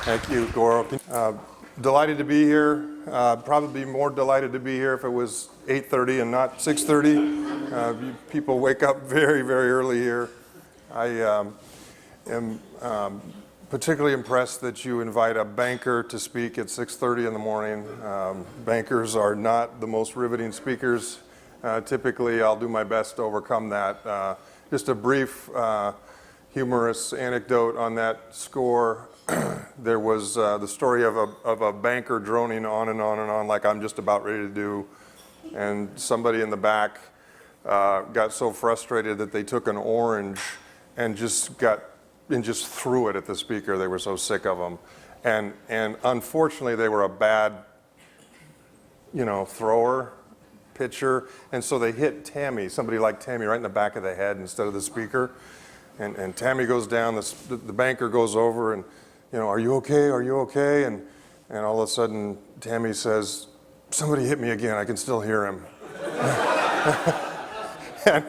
Thank you, Goro. Delighted to be here. Probably more delighted to be here if it was 8:30 and not 6:30. People wake up very, very early here. I am particularly impressed that you invite a banker to speak at 6:30 in the morning. Bankers are not the most riveting speakers. Typically, I'll do my best to overcome that. Just a brief humorous anecdote on that score. There was the story of a banker droning on and on and on like I'm just about ready to do, and somebody in the back got so frustrated that they took an orange and just threw it at the speaker. They were so sick of them, and unfortunately they were a bad pitcher, and so they hit somebody like Tammy right in the back of the head instead of the speaker, and Tammy goes down. The banker goes over and, are you okay? Are you okay? And all of a sudden, Tammy says, somebody hit me again. I can still hear him. And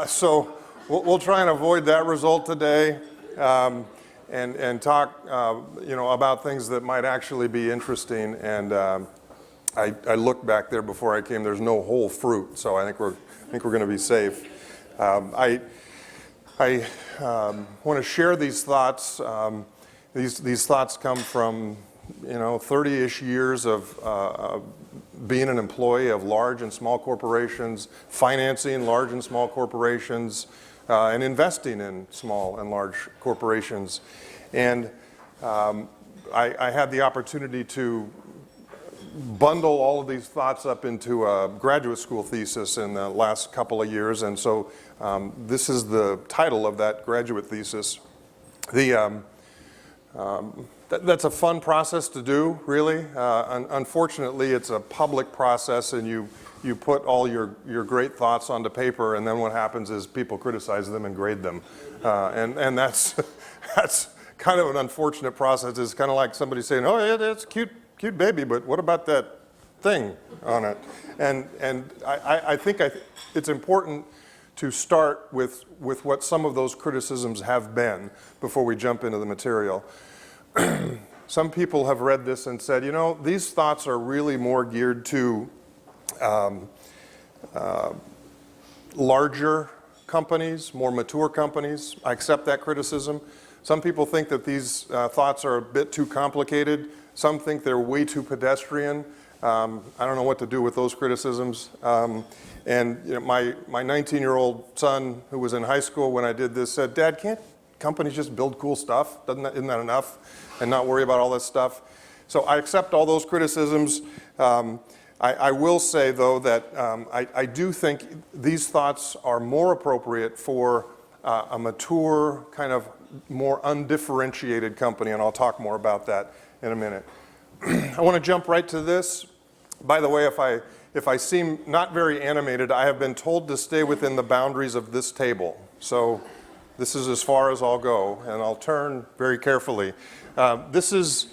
so we'll try and avoid that result today, and talk, about things that might actually be interesting. And I looked back there before I came. There's no whole fruit, so I think we're going to be safe. I want to share these thoughts. These thoughts come from 30-ish years of being an employee of large and small corporations, financing large and small corporations, and investing in small and large corporations. And I had the opportunity to bundle all of these thoughts up into a graduate school thesis in the last couple of years, and so this is the title of that graduate thesis. That's a fun process to do, really. Unfortunately, it's a public process, and you put all your great thoughts onto paper, and then what happens is people criticize them and grade them, and that's kind of an unfortunate process. It's kind of like somebody saying, "Oh, yeah, that's cute baby, but what about that thing on it?" And I think it's important to start with what some of those criticisms have been before we jump into the material. Some people have read this and said, these thoughts are really more geared to larger companies, more mature companies. I accept that criticism. Some people think that these thoughts are a bit too complicated. Some think they're way too pedestrian. I don't know what to do with those criticisms. And my 19-year-old son, who was in high school when I did this, said, "Dad, can't companies just build cool stuff? Isn't that enough? And not worry about all this stuff?" So I accept all those criticisms. I will say, though, that I do think these thoughts are more appropriate for a mature, kind of more undifferentiated company, and I'll talk more about that in a minute. I want to jump right to this. By the way, if I seem not very animated, I have been told to stay within the boundaries of this table. So this is as far as I'll go, and I'll turn very carefully. This is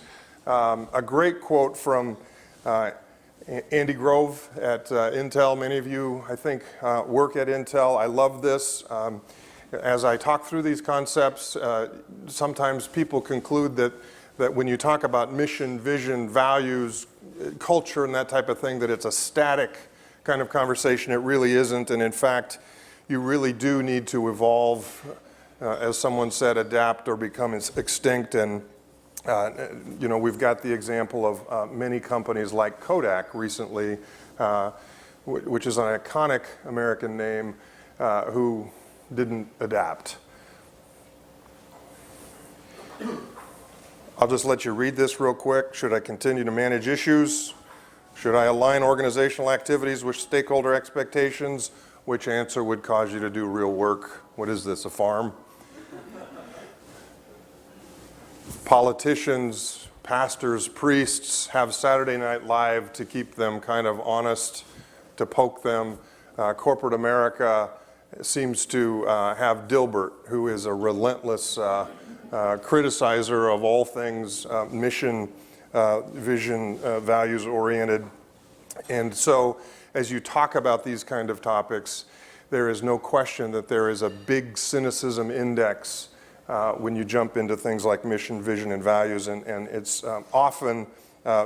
a great quote from Andy Grove at Intel. Many of you, I think, work at Intel. I love this. As I talk through these concepts, sometimes people conclude that when you talk about mission, vision, values, culture, and that type of thing, that it's a static kind of conversation. It really isn't, and in fact, you really do need to evolve, as someone said, adapt or become extinct. And we've got the example of many companies like Kodak recently, which is an iconic American name, who didn't adapt. I'll just let you read this real quick. Should I continue to manage issues? Should I align organizational activities with stakeholder expectations? Which answer would cause you to do real work? What is this, a farm? Politicians, pastors, priests have Saturday Night Live to keep them kind of honest, to poke them. Corporate America seems to have Dilbert, who is a relentless criticizer of all things mission, vision, values oriented. And so as you talk about these kind of topics, there is no question that there is a big cynicism index when you jump into things like mission, vision, and values, and it's often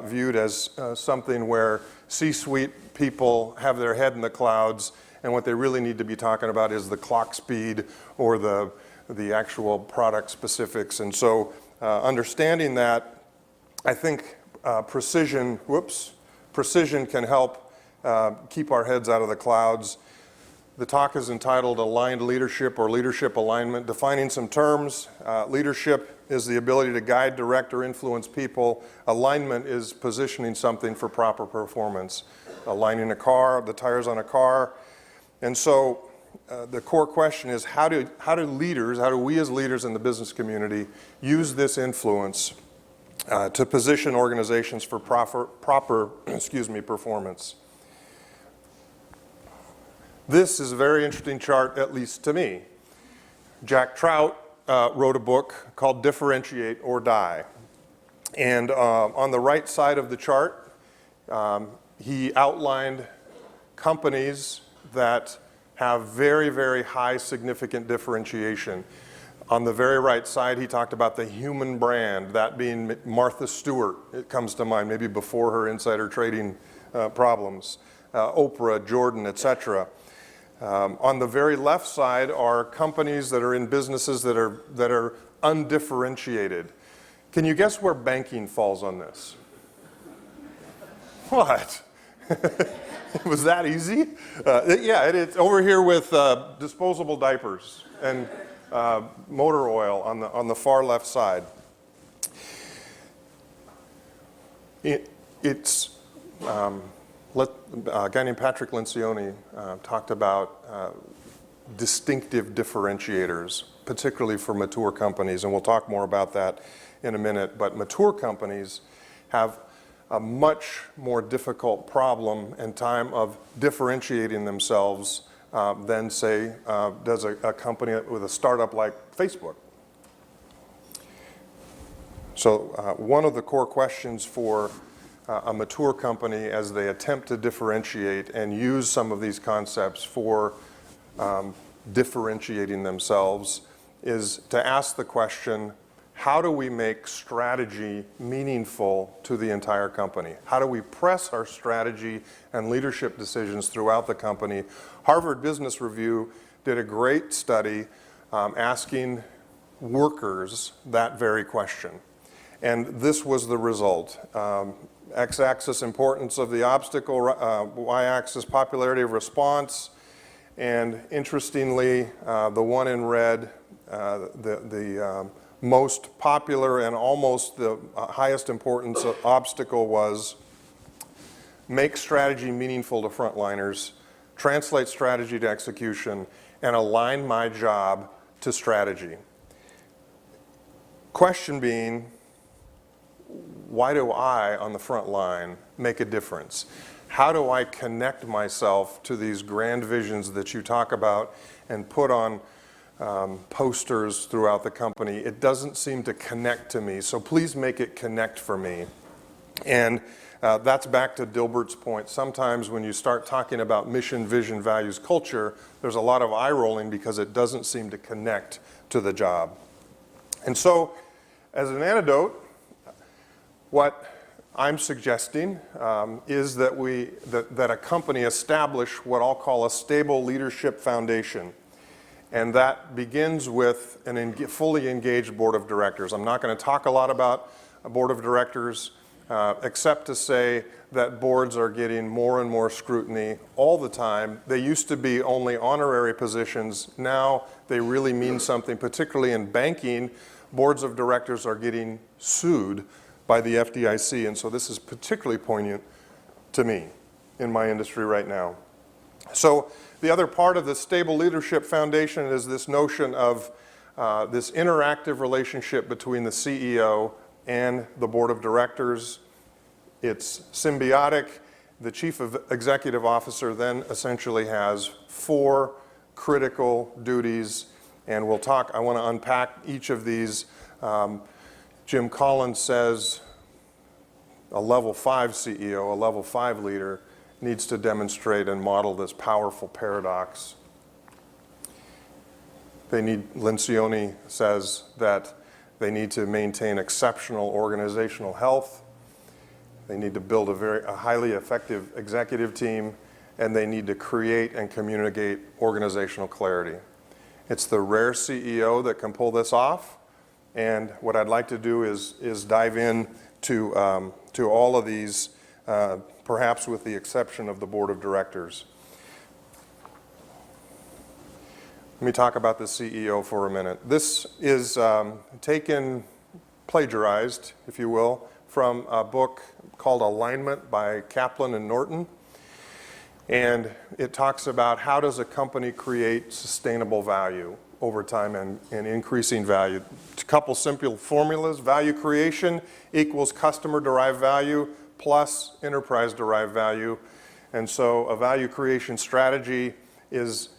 viewed as something where C-suite people have their head in the clouds, and what they really need to be talking about is the clock speed or the actual product specifics. And so understanding that, I think precision can help keep our heads out of the clouds. The talk is entitled Aligned Leadership or Leadership Alignment. Defining some terms, leadership is the ability to guide, direct, or influence people. Alignment is positioning something for proper performance. Aligning a car, the tires on a car. And so the core question is how do we as leaders in the business community use this influence to position organizations for proper performance? This is a very interesting chart, at least to me. Jack Trout wrote a book called Differentiate or Die. And on the right side of the chart, he outlined companies that have very, very high significant differentiation. On the very right side, he talked about the human brand, that being Martha Stewart. It comes to mind, maybe before her insider trading problems. Oprah, Jordan, etc. On the very left side are companies that are in businesses that are undifferentiated. Can you guess where banking falls on this? What? Was that easy? Yeah, it's over here with disposable diapers and motor oil on the far left side. A guy named Patrick Lencioni talked about distinctive differentiators, particularly for mature companies, and we'll talk more about that in a minute. But mature companies have a much more difficult problem and time of differentiating themselves than, say, does a company with a startup like Facebook. So one of the core questions for a mature company as they attempt to differentiate and use some of these concepts for differentiating themselves is to ask the question, how do we make strategy meaningful to the entire company? How do we press our strategy and leadership decisions throughout the company? Harvard Business Review did a great study asking workers that very question. And this was the result. X-axis importance of the obstacle, Y-axis popularity of response, and interestingly, the one in red, the most popular and almost the highest importance obstacle was make strategy meaningful to frontliners, translate strategy to execution, and align my job to strategy. Question being, why do I, on the front line, make a difference? How do I connect myself to these grand visions that you talk about and put on posters throughout the company? It doesn't seem to connect to me, so please make it connect for me. And that's back to Dilbert's point. Sometimes when you start talking about mission, vision, values, culture, there's a lot of eye rolling because it doesn't seem to connect to the job. And so, as an antidote, what I'm suggesting is that a company establish what I'll call a stable leadership foundation. And that begins with a fully engaged board of directors. I'm not going to talk a lot about a board of directors, except to say that boards are getting more and more scrutiny all the time. They used to be only honorary positions. Now they really mean something, particularly in banking. Boards of directors are getting sued by the FDIC, and so this is particularly poignant to me in my industry right now. So the other part of the stable leadership foundation is this notion of this interactive relationship between the CEO and the board of directors. It's symbiotic. The chief executive officer then essentially has 4 critical duties, and we'll talk, I want to unpack each of these. Jim Collins says a level 5 CEO, a level 5 leader, needs to demonstrate and model this powerful paradox. Lencioni says that they need to maintain exceptional organizational health. They need to build a highly effective executive team, and they need to create and communicate organizational clarity. It's the rare CEO that can pull this off, and what I'd like to do is dive in to all of these, perhaps with the exception of the board of directors. Let me talk about the CEO for a minute. This is plagiarized, if you will, from a book called Alignment by Kaplan and Norton. And it talks about how does a company create sustainable value over time and increasing value. A couple simple formulas: value creation equals customer-derived value plus enterprise-derived value. And so a value creation strategy is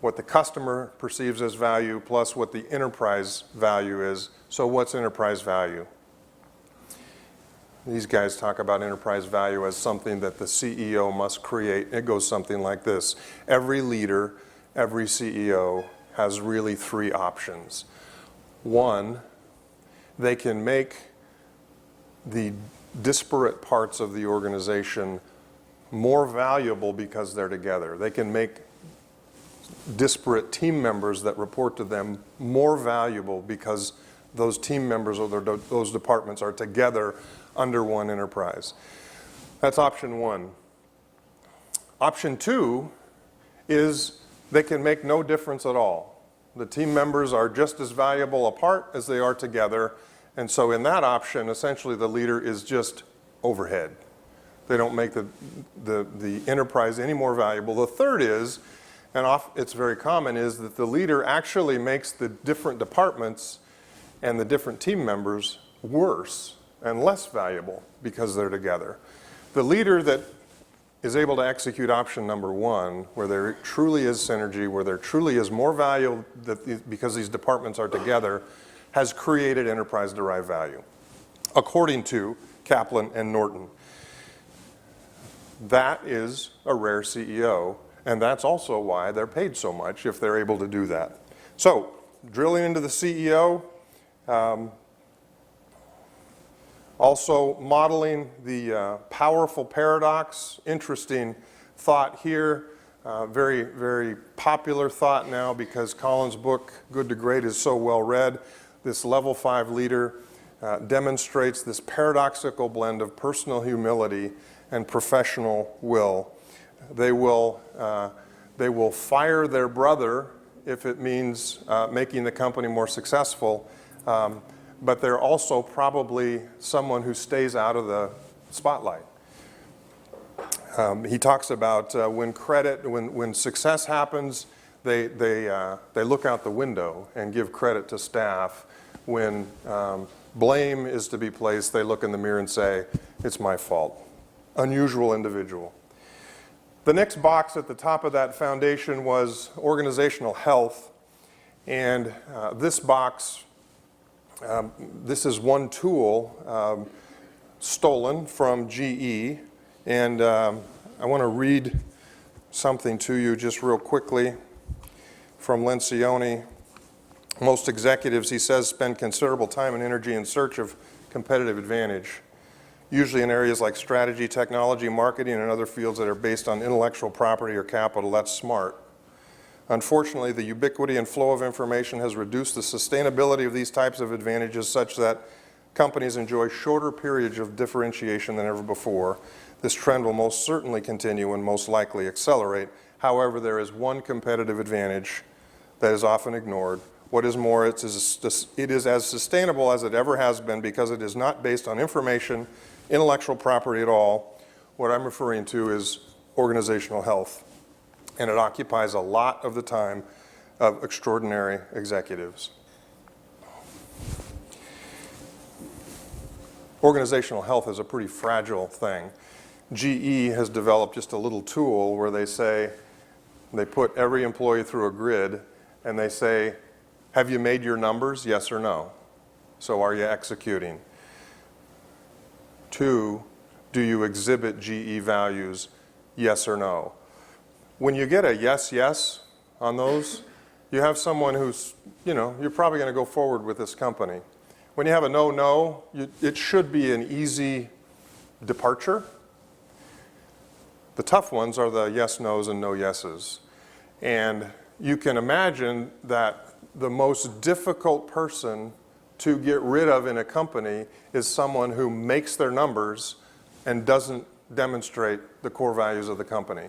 what the customer perceives as value plus what the enterprise value is. So what's enterprise value? These guys talk about enterprise value as something that the CEO must create. It goes something like this. Every leader, every CEO has really three options. One, they can make the disparate parts of the organization more valuable because they're together. They can make disparate team members that report to them more valuable because those team members or those departments are together under one enterprise. That's option one. Option two is they can make no difference at all. The team members are just as valuable apart as they are together, and so in that option, essentially the leader is just overhead. They don't make the enterprise any more valuable. The third is, and it's very common, is that the leader actually makes the different departments and the different team members worse and less valuable because they're together. The leader that is able to execute option number one, where there truly is synergy, where there truly is more value because these departments are together, has created enterprise-derived value, according to Kaplan and Norton. That is a rare CEO, and that's also why they're paid so much if they're able to do that. So, drilling into the CEO, also modeling the powerful paradox. Interesting thought here. Very, very popular thought now because Collins' book, Good to Great, is so well read. This level 5 leader demonstrates this paradoxical blend of personal humility and professional will. They will fire their brother if it means making the company more successful, but they're also probably someone who stays out of the spotlight. He talks about when success happens, they look out the window and give credit to staff. When blame is to be placed, they look in the mirror and say, "It's my fault." Unusual individual. The next box at the top of that foundation was organizational health, and this box, this is one tool stolen from GE, and I want to read something to you just real quickly from Lencioni. Most executives, he says, spend considerable time and energy in search of competitive advantage, usually in areas like strategy, technology, marketing, and other fields that are based on intellectual property or capital. That's smart. Unfortunately, the ubiquity and flow of information has reduced the sustainability of these types of advantages such that companies enjoy shorter periods of differentiation than ever before. This trend will most certainly continue and most likely accelerate. However, there is one competitive advantage that is often ignored. What is more, it is as sustainable as it ever has been because it is not based on information, intellectual property at all. What I'm referring to is organizational health, and it occupies a lot of the time of extraordinary executives. Organizational health is a pretty fragile thing. GE has developed just a little tool where they put every employee through a grid and they say, have you made your numbers, yes or no? So are you executing? 2, do you exhibit GE values, yes or no? When you get a yes, yes on those, you have someone who's, you're probably going to go forward with this company. When you have a no, it should be an easy departure. The tough ones are the yes, no's, and no yeses. And you can imagine that the most difficult person to get rid of in a company is someone who makes their numbers and doesn't demonstrate the core values of the company.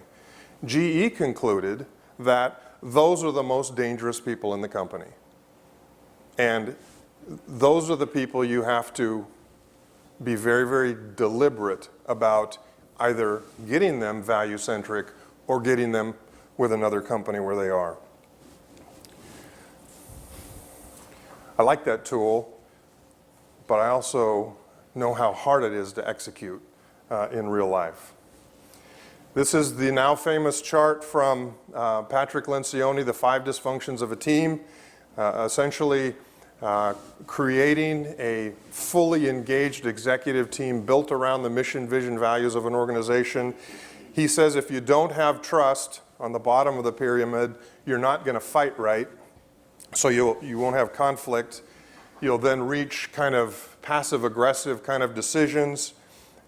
GE concluded that those are the most dangerous people in the company. And those are the people you have to be very, very deliberate about either getting them value-centric or getting them with another company where they are. I like that tool, but I also know how hard it is to execute in real life. This is the now famous chart from Patrick Lencioni, the 5 dysfunctions of a team, essentially creating a fully engaged executive team built around the mission, vision, values of an organization. He says if you don't have trust on the bottom of the pyramid, you're not going to fight right. So you won't have conflict. You'll then reach kind of passive-aggressive kind of decisions.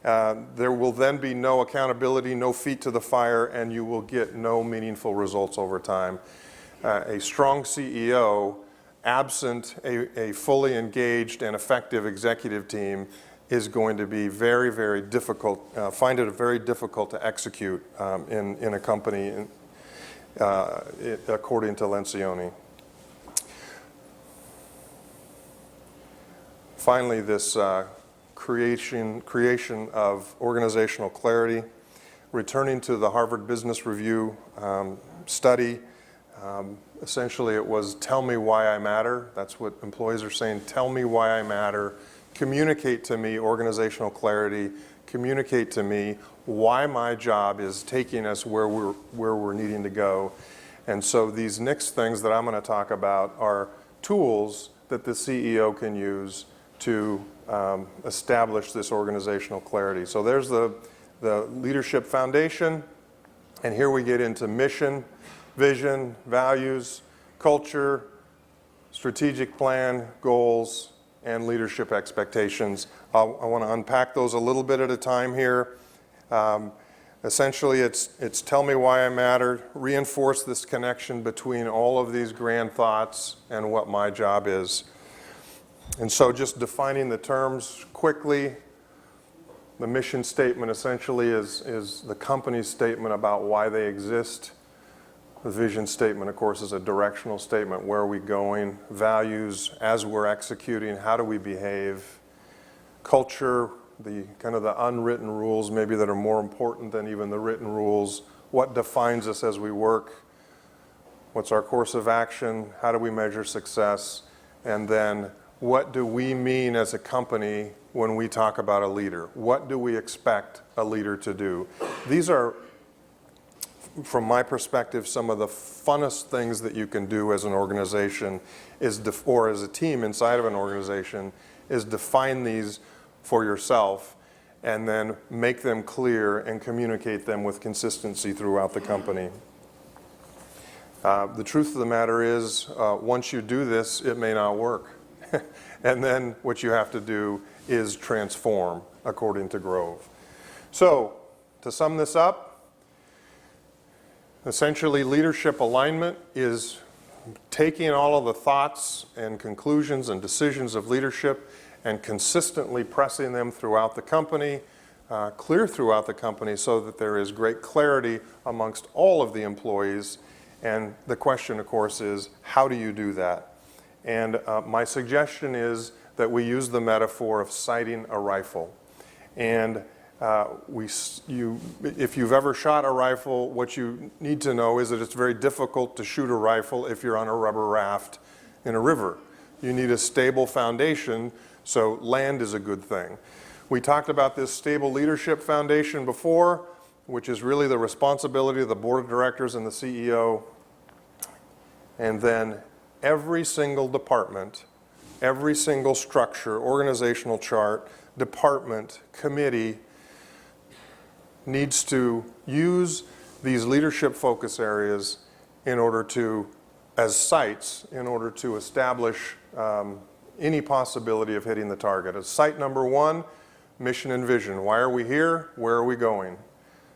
There will then be no accountability, no feet to the fire, and you will get no meaningful results over time. A strong CEO, absent a fully engaged and effective executive team, is going to be very, very difficult, find it very difficult to execute in a company, according to Lencioni. Finally, this creation of organizational clarity, returning to the Harvard Business Review study. Essentially, it was tell me why I matter. That's what employees are saying. Tell me why I matter. Communicate to me organizational clarity. Communicate to me why my job is taking us where we're needing to go. And so these next things that I'm going to talk about are tools that the CEO can use to establish this organizational clarity. So there's the leadership foundation, and here we get into mission, vision, values, culture, strategic plan, goals, and leadership expectations. I want to unpack those a little bit at a time here. Essentially, it's tell me why I matter, reinforce this connection between all of these grand thoughts and what my job is. And so just defining the terms quickly, the mission statement essentially is the company's statement about why they exist. The vision statement, of course, is a directional statement. Where are we going? Values, as we're executing, how do we behave? Culture, the kind of the unwritten rules maybe that are more important than even the written rules. What defines us as we work? What's our course of action? How do we measure success? And then what do we mean as a company when we talk about a leader? What do we expect a leader to do? These are, from my perspective, some of the funnest things that you can do as an organization or as a team inside of an organization is define these for yourself and then make them clear and communicate them with consistency throughout the company. The truth of the matter is, once you do this, it may not work. And then what you have to do is transform, according to Grove. So, to sum this up, essentially leadership alignment is taking all of the thoughts and conclusions and decisions of leadership and consistently pressing them throughout the company, clear throughout the company, so that there is great clarity amongst all of the employees. And the question, of course, is how do you do that? And my suggestion is that we use the metaphor of sighting a rifle. And if you've ever shot a rifle, what you need to know is that it's very difficult to shoot a rifle if you're on a rubber raft in a river. You need a stable foundation, so land is a good thing. We talked about this stable leadership foundation before, which is really the responsibility of the board of directors and the CEO. And then every single department, every single structure, organizational chart, department, committee needs to use these leadership focus areas in order to as sites in order to establish any possibility of hitting the target. As site number 1, mission and vision. Why are we here? Where are we going?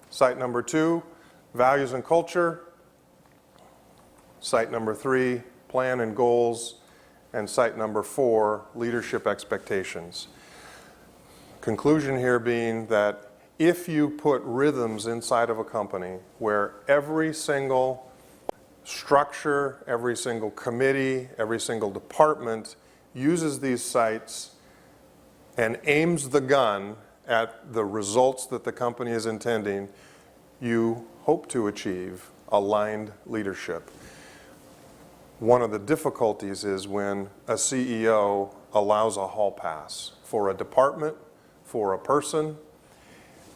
Site number 2, values and culture. Site number 3, plan and goals. And site number 4, leadership expectations. Conclusion here being that if you put rhythms inside of a company where every single structure, every single committee, every single department uses these sites and aims the gun at the results that the company is intending, you hope to achieve aligned leadership. One of the difficulties is when a CEO allows a hall pass for a department, for a person,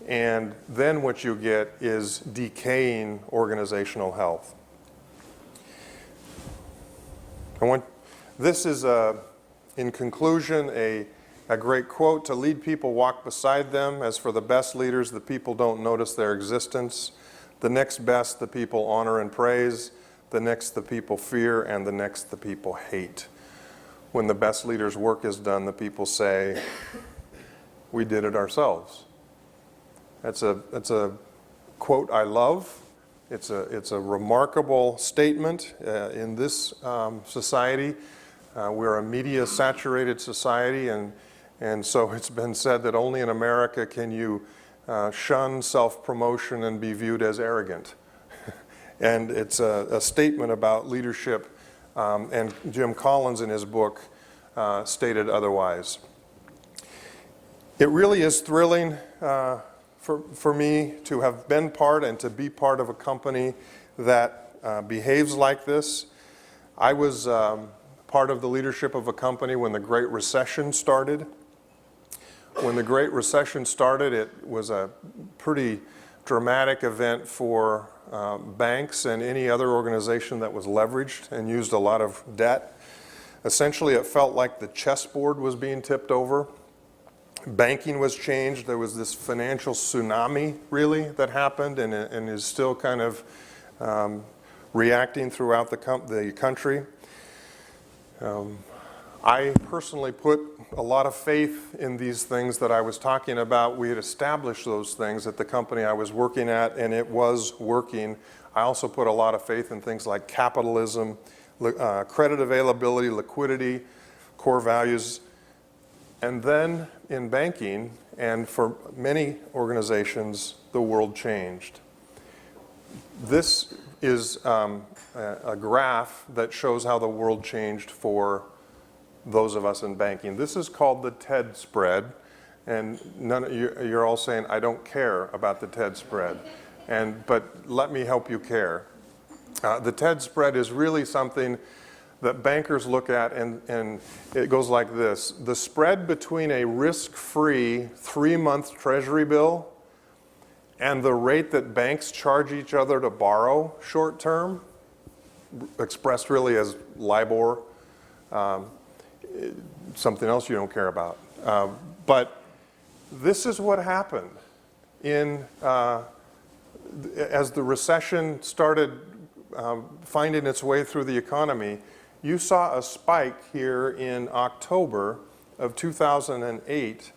and then what you get is decaying organizational health. This is, in conclusion, a great quote: "To lead people, walk beside them. As for the best leaders, the people don't notice their existence. The next best, the people honor and praise. The next, the people fear. And the next, the people hate." When the best leader's work is done, the people say, "We did it ourselves." That's a quote I love. It's a remarkable statement in this society. We're a media-saturated society, and so it's been said that only in America can you shun self-promotion and be viewed as arrogant. And it's a statement about leadership, and Jim Collins in his book stated otherwise. It really is thrilling for me to have been part and to be part of a company that behaves like this. I was part of the leadership of a company when the Great Recession started. When the Great Recession started, it was a pretty dramatic event for banks and any other organization that was leveraged and used a lot of debt. Essentially, it felt like the chessboard was being tipped over. Banking was changed. There was this financial tsunami, really, that happened and is still kind of reacting throughout the country. I personally put a lot of faith in these things that I was talking about. We had established those things at the company I was working at, and it was working. I also put a lot of faith in things like capitalism, credit availability, liquidity, core values. And then in banking, and for many organizations, the world changed. This is a graph that shows how the world changed for those of us in banking. This is called the TED spread, and you're all saying, "I don't care about the TED spread," but let me help you care. The TED spread is really something that bankers look at, and it goes like this: the spread between a risk-free 3-month treasury bill and the rate that banks charge each other to borrow short-term, expressed really as LIBOR, something else you don't care about. But this is what happened as the recession started finding its way through the economy. You saw a spike here in October of 2008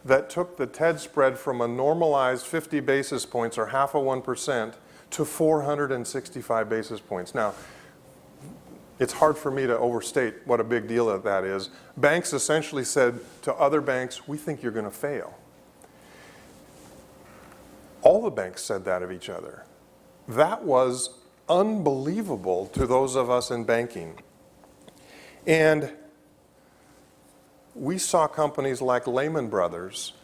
that took the TED spread from a normalized 50 basis points, or half of 1%, to 465 basis points. Now, it's hard for me to overstate what a big deal that is. Banks essentially said to other banks, "We think you're going to fail." All the banks said that of each other. That was unbelievable to those of us in banking. And we saw companies like Lehman Brothers,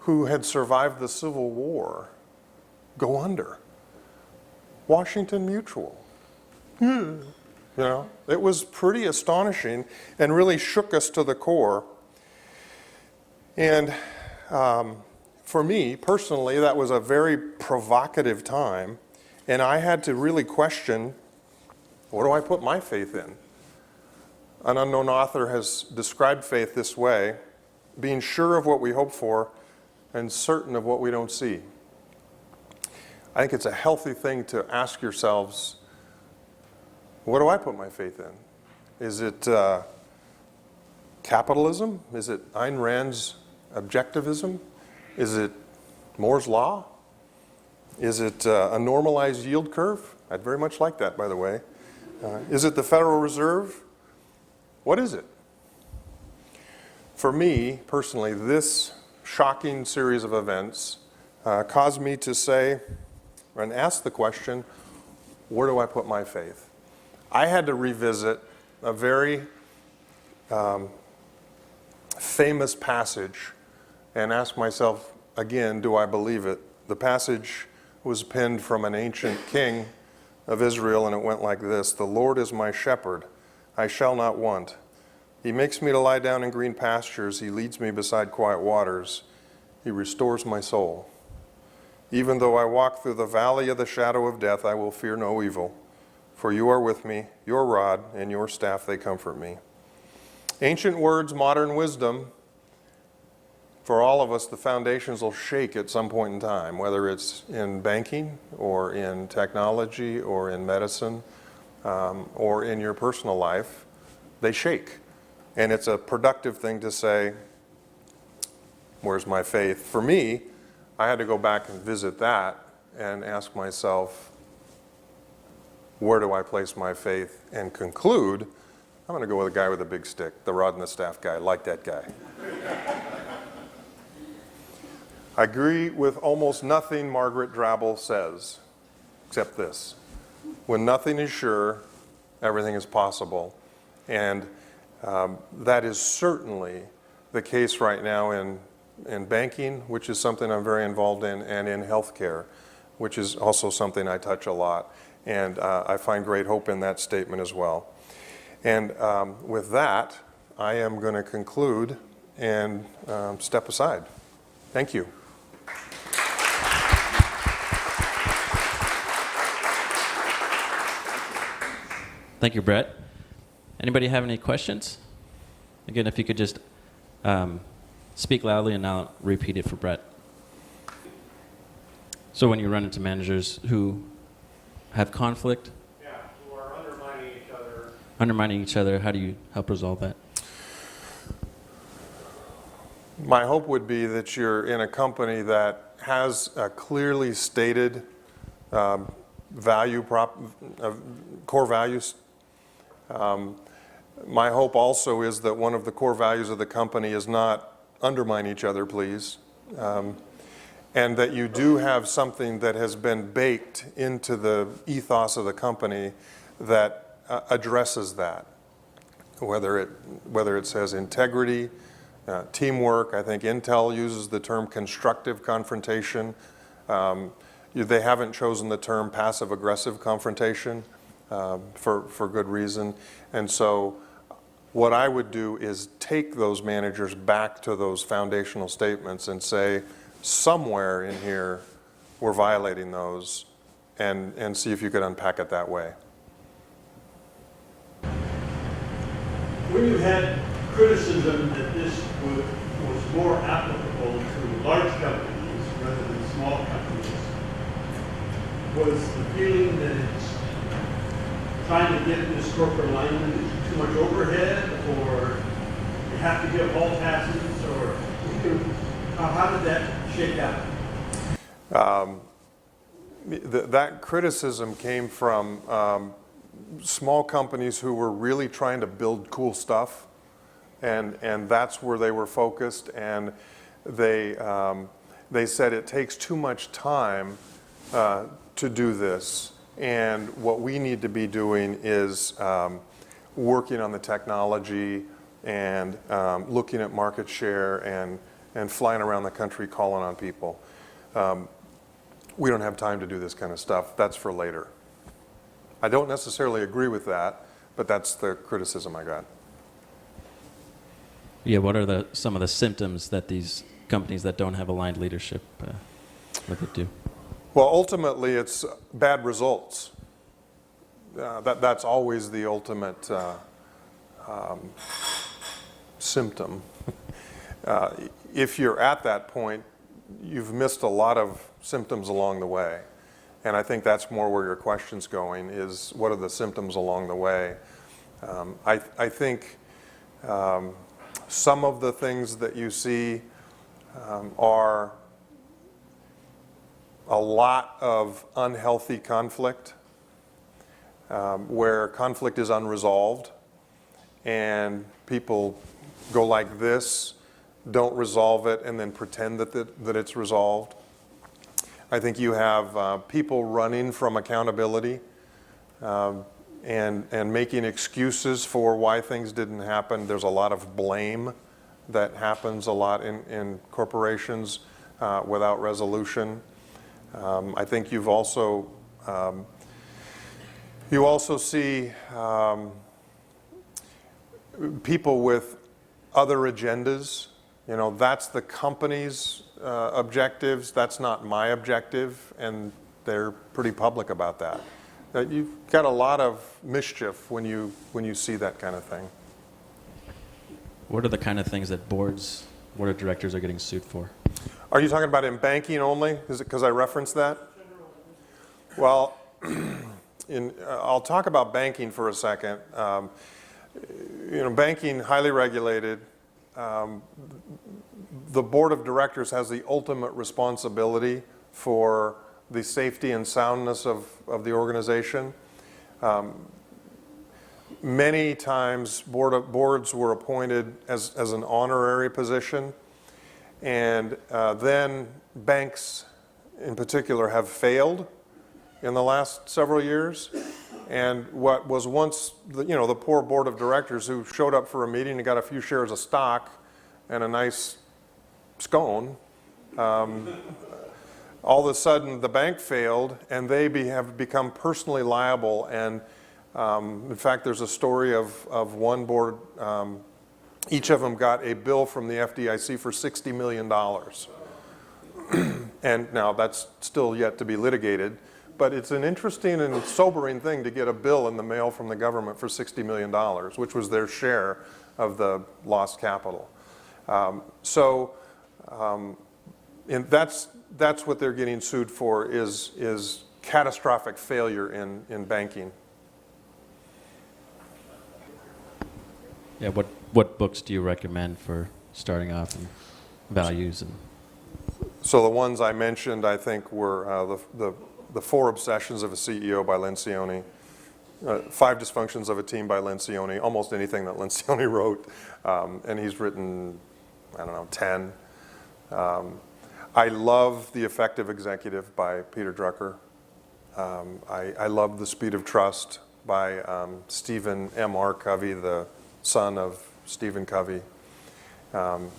who had survived the Civil War, go under. Washington Mutual. You know, it was pretty astonishing and really shook us to the core. And for me, personally, that was a very provocative time. And I had to really question, what do I put my faith in? An unknown author has described faith this way: being sure of what we hope for and certain of what we don't see. I think it's a healthy thing to ask yourselves, What do I put my faith in? Is it capitalism? Is it Ayn Rand's objectivism? Is it Moore's law? Is it a normalized yield curve? I'd very much like that, by the way. Is it the Federal Reserve? What is it? For me, personally, this shocking series of events caused me to say and ask the question, where do I put my faith? I had to revisit a very famous passage and ask myself again, do I believe it? The passage was penned from an ancient king of Israel, and it went like this: "The Lord is my shepherd, I shall not want. He makes me to lie down in green pastures. He leads me beside quiet waters. He restores my soul. Even though I walk through the valley of the shadow of death, I will fear no evil. For you are with me, your rod and your staff, they comfort me." Ancient words, modern wisdom. For all of us, the foundations will shake at some point in time, whether it's in banking or in technology or in medicine or in your personal life. They shake. And it's a productive thing to say, where's my faith? For me, I had to go back and visit that and ask myself, where do I place my faith? And conclude, I'm going to go with a guy with a big stick, the rod and the staff guy. I like that guy. I agree with almost nothing Margaret Drabble says, except this: when nothing is sure, everything is possible. And that is certainly the case right now in banking, which is something I'm very involved in, and in healthcare, which is also something I touch a lot. And I find great hope in that statement as well. And with that, I am going to conclude and step aside. Thank you. Thank you, Brett. Anybody have any questions? Again, if you could just speak loudly and I'll repeat it for Brett. So when you run into managers who have conflict? Yeah, who are undermining each other. Undermining each other, how do you help resolve that? My hope would be that you're in a company that has a clearly stated core values. My hope also is that one of the core values of the company is not undermine each other, please, and that you do have something that has been baked into the ethos of the company that addresses that, whether it says integrity, teamwork. I think Intel uses the term constructive confrontation. They haven't chosen the term passive-aggressive confrontation for good reason. And so what I would do is take those managers back to those foundational statements and say, somewhere in here we're violating those, and see if you could unpack it that way. When you had criticism that this was more applicable to large companies rather than small companies, was the feeling that it's trying to get this corporate alignment is too much overhead, or you have to give all passes, or how did that shake out? That criticism came from small companies who were really trying to build cool stuff, and that's where they were focused, and they said it takes too much time to do this, and what we need to be doing is working on the technology and looking at market share and flying around the country calling on people. We don't have time to do this kind of stuff. That's for later. I don't necessarily agree with that, but that's the criticism I got. Yeah, what are some of the symptoms that these companies that don't have aligned leadership, what they do? Well, ultimately, it's bad results. That's always the ultimate symptom. If you're at that point, you've missed a lot of symptoms along the way. And I think that's more where your question's going, is what are the symptoms along the way? I think some of the things that you see are a lot of unhealthy conflict, where conflict is unresolved, and people go like this, don't resolve it, and then pretend that it's resolved. I think you have people running from accountability and making excuses for why things didn't happen. There's a lot of blame that happens a lot in corporations without resolution. I think you also see people with other agendas. You know, that's the company's objectives, that's not my objective, and they're pretty public about that. You've got a lot of mischief when you see that kind of thing. What are the kind of things that board of directors are getting sued for? Are you talking about in banking only? Is it because I referenced that? Well, I'll talk about banking for a second. You know, banking, highly regulated. The board of directors has the ultimate responsibility for the safety and soundness of the organization. Many times boards were appointed as an honorary position, and then banks in particular have failed in the last several years. And what was once the poor board of directors who showed up for a meeting and got a few shares of stock and a nice scone, all of a sudden the bank failed, and they have become personally liable. And in fact, there's a story of one board, each of them got a bill from the FDIC for $60 million. And now that's still yet to be litigated, but it's an interesting and sobering thing to get a bill in the mail from the government for $60 million, which was their share of the lost capital. And that's what they're getting sued for, is catastrophic failure in banking. Yeah, what books do you recommend for starting off in values? So the ones I mentioned, I think, were the 4 Obsessions of a CEO by Lencioni, 5 Dysfunctions of a Team by Lencioni, almost anything that Lencioni wrote, and he's written, 10. I love The Effective Executive by Peter Drucker. I love The Speed of Trust by Stephen M.R. Covey, the son of Stephen Covey.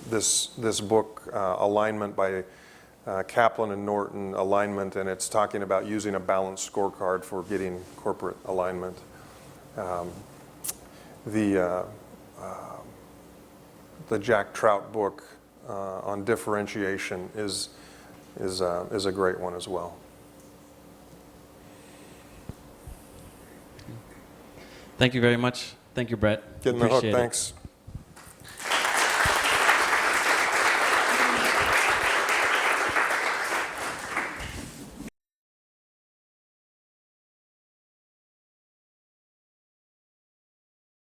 This book, Alignment by Kaplan and Norton, Alignment, and it's talking about using a balanced scorecard for getting corporate alignment. The Jack Trout book on differentiation is a great one as well. Thank you very much. Thank you, Brett. Getting the hook, Appreciate it. thanks.